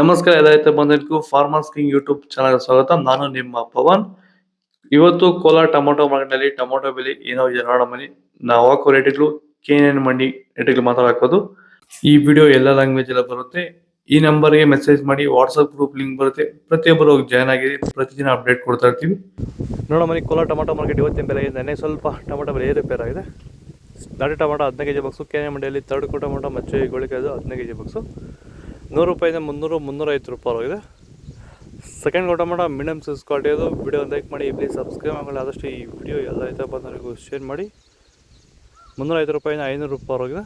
ನಮಸ್ಕಾರ ಎಲ್ಲ ಬಂದಿದ್ದಕ್ಕೂ farmers king YouTube channel ಸ್ವಾಗತ. ನಾನು ನಿಮ್ಮ ಪವನ್. ಇವತ್ತು ಕೋಲಾರ ಟೊಮೊಟೊ ಮಾರ್ಕೆಟ್ನಲ್ಲಿ ಟೊಮೊಟೊ ಬೆಲೆ ಏನೋ ಇದೆ ನೋಡೋಣ ಬನ್ನಿ. ನಾವು ಹಾಕೋ ರೇಟ್ಗಳು KNN ಮಂಡಿ ರೇಟ್ಗಳು ಮಾತಾಡೋದು. ಈ ವಿಡಿಯೋ ಎಲ್ಲ ಲ್ಯಾಂಗ್ವೇಜ್ ಎಲ್ಲ ಬರುತ್ತೆ. ಈ ನಂಬರ್ಗೆ ಮೆಸೇಜ್ ಮಾಡಿ, ವಾಟ್ಸಪ್ ಗ್ರೂಪ್ ಲಿಂಕ್ ಬರುತ್ತೆ, ಪ್ರತಿಯೊಬ್ಬರು ಜಾಯ್ನ್ ಆಗಿ ಪ್ರತಿದಿನ ಅಪ್ಡೇಟ್ ಕೊಡ್ತಾ ಇರ್ತೀವಿ. ನೋಡೋ ಮನೆ ಕೋಲಾರ ಟೊಮೊಟೊ ಮಾರ್ಕೆಟ್ ಇವತ್ತಿನ ಬೆಲೆ ಇದೆ. ನೆನ್ನೆ ಸ್ವಲ್ಪ ಟೊಮೊಟೊ ಬೆಲೆ ಏರುಪೇರ್ ಆಗಿದೆ. ನಾಟಿ ಟೊಮೊಟೊ 15 kg ಬಾಕ್ಸು, KNN ಮಂಡಿಯಲ್ಲಿ ತರ್ಡ್ ಟೊಮೊಟೊ ಮಚ್ಚೆ ಗೋಳಿಕಾಯ್ದು 15 kg ಬಾಕ್ಸು 100 ರೂಪಾಯಿಂದ 300 350 ರೂಪಾಯಿ ಆಗಿದೆ. Second tomato medium size quality ಅದು. ವಿಡಿಯೋ ಲೈಕ್ ಮಾಡಿ, ಪ್ಲೀಸ್ ಸಬ್ಸ್ಕ್ರೈಬ್ ಮಾಡಿ. ಆದಷ್ಟು ಈ ವಿಡಿಯೋ ಎಲ್ಲ ರೈತ ಬಂದವರಿಗೂ ಶೇರ್ ಮಾಡಿ. 350 ರೂಪಾಯಿಂದ 500 ರೂಪಾಯಿ ಆಗಿದೆ.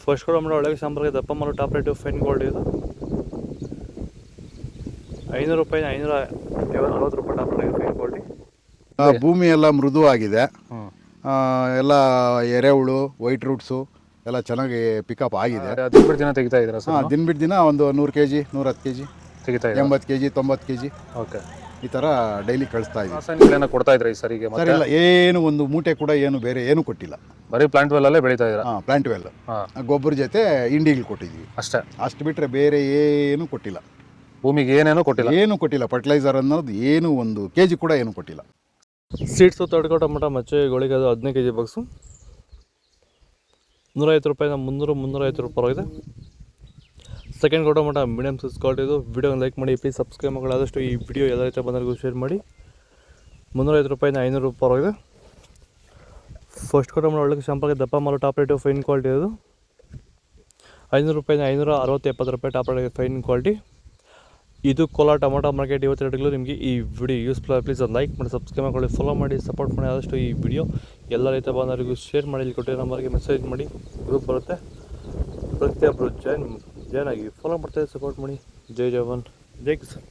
ಫಸ್ಟ್ ಟೊಮೊಟೊ ಒಳಗೆ ಸಾಂಬಾರಿಗೆ ದಪ್ಪ ಮಾಲು ಟಾಪ್ ರೇಟು ಫೈನ್ ಕ್ವಾಲಿಟಿ ಇದು. 500 ರೂಪಾಯಿಂದ 540 ರೂಪಾಯಿ ಟಾಪ್ ರೇಟ್ ಫೈನ್ ಕ್ವಾಲಿಟಿ. ಭೂಮಿ ಎಲ್ಲ ಮೃದುವಾಗಿದೆ. ಎಲ್ಲ ಎರೆಹುಳು, ವೈಟ್ ರೂಟ್ಸು ಎಲ್ಲ ಚೆನ್ನಾಗಿ ಪಿಕಪ್ ಆಗಿದೆ. ದಿನ ದಿನ ತೆಗಿತಾ ಇದ್ದೀರಾ ಸರ್? ದಿನ ಬಿಟ್ಟು ದಿನ ಒಂದು 100 kg 110 kg ತೆಗಿತಾ ಇದ್ದೀರಾ? 80 kg 90 kg ಓಕೆ. ಈ ಥರ ಡೈಲಿ ಕಳಿಸ್ತಾ ಇದ್ದೀವಿ. ರಾಸಾಯನಿಕಗಳನ್ನ ಕೊಡ್ತಾ ಇದ್ರಾ ಈ ಸರಿಗೆ? ಸರ್ ಇಲ್ಲ, ಏನು ಒಂದು ಮೂಟೆ ಕೂಡ ಏನು ಬೇರೆ ಏನು ಕೊಟ್ಟಿಲ್ಲ. ಬರೀ ಪ್ಲಾಂಟ್ ವೆಲ್ಲಲ್ಲೇ ಬೆಳೀತಾ ಇದ್ದೀರಾ? ಪ್ಲಾಂಟ್ ವೆಲ್ ಗೊಬ್ಬರ ಜೊತೆ ಇಂಡಿಗಳು ಕೊಟ್ಟಿದ್ದೀವಿ ಅಷ್ಟೇ. ಅಷ್ಟು ಬಿಟ್ಟರೆ ಬೇರೆ ಏನು ಕೊಟ್ಟಿಲ್ಲ. ಭೂಮಿಗೆ ಏನೇನೋ ಕೊಟ್ಟಿಲ್ಲ? ಏನು ಕೊಟ್ಟಿಲ್ಲ. ಫರ್ಟಿಲೈಸರ್ ಅನ್ನೋದು ಏನು ಒಂದು KG ಕೂಡ ಏನು ಕೊಟ್ಟಿಲ್ಲ. ಸೀಡ್ಸು ತಡ್ಕೋ ಟೊಮೊಟೊ ಮಚ್ಚೆ ಗೋಳಿಕಾಯ್ದು 15 kg ಬಾಕ್ಸು 150 ರೂಪಾಯಿಂದ 300 350 ರೂಪಾಯಿ ಆಗಿದೆ. Second tomato medium size quality ಇದು. ವಿಡಿಯೋ ಲೈಕ್ ಮಾಡಿ, ಪ್ಲೀಸ್ ಸಬ್ಸ್ಕ್ರೈಬ್ ಮಾಡಿ. ಆದಷ್ಟು ಈ ವಿಡಿಯೋ ಎಲ್ಲ ರೈತ ಬಂದವರಿಗೂ ಶೇರ್ ಮಾಡಿ. 350 ರೂಪಾಯಿಂದ 500 ರೂಪಾಯಿ ಆಗಿದೆ. ಫಸ್ಟ್ ಟೊಮೊಟೊ ಒಳಗೆ ಶಾಂಪಲ್ಗೆ ದಪ್ಪ ಮಾಲು ಟಾಪ್ ರೇಟು ಫೈನ್ ಕ್ವಾಲಿಟಿ ಅದು. 500 ರೂಪಾಯಿಂದ 560 70 ರೂಪಾಯಿ ಟಾಪ್ ರೇಟ್ ಫೈನ್ ಕ್ವಾಲಿಟಿ ಇದು. ಕೋಲಾರ ಟೊಮೊಟೊ ಮಾರ್ಕೆಟ್ ಇವತ್ತು ರೇಟ್ಗಳು. ನಿಮಗೆ ಈ ವಿಡಿಯೋ ಯೂಸ್ಫುಲ್ ಪ್ಲೀಸ್ ಲೈಕ್ ಮಾಡಿ, ಸಬ್ಸ್ಕ್ರೈಬ್ ಮಾಡಿ, ಫಾಲೋ ಮಾಡಿ, ಸಪೋರ್ಟ್ ಮಾಡಿ. ಆದಷ್ಟು ಈ ವಿಡಿಯೋ ಎಲ್ಲ ರೈತ ಬಾಂಧವರಿಗೂ ಶೇರ್ ಮಾಡಿ. ಇಲ್ಲಿ ಕೊಟ್ಟಿರೋ ನಂಬರ್ಗೆ ಮೆಸೇಜ್ ಮಾಡಿ, ಗ್ರೂಪ್ ಬರುತ್ತೆ, ಪ್ರತಿಯೊಬ್ಬರು ಜಾಯ್ನ್ ಆಗಿ ಫಾಲೋ ಮಾಡ್ತಾರೆ, ಸಪೋರ್ಟ್ ಮಾಡಿ. ಜೈ ಜವಾನ್, ಜೈ ಕಿಸಾನ್.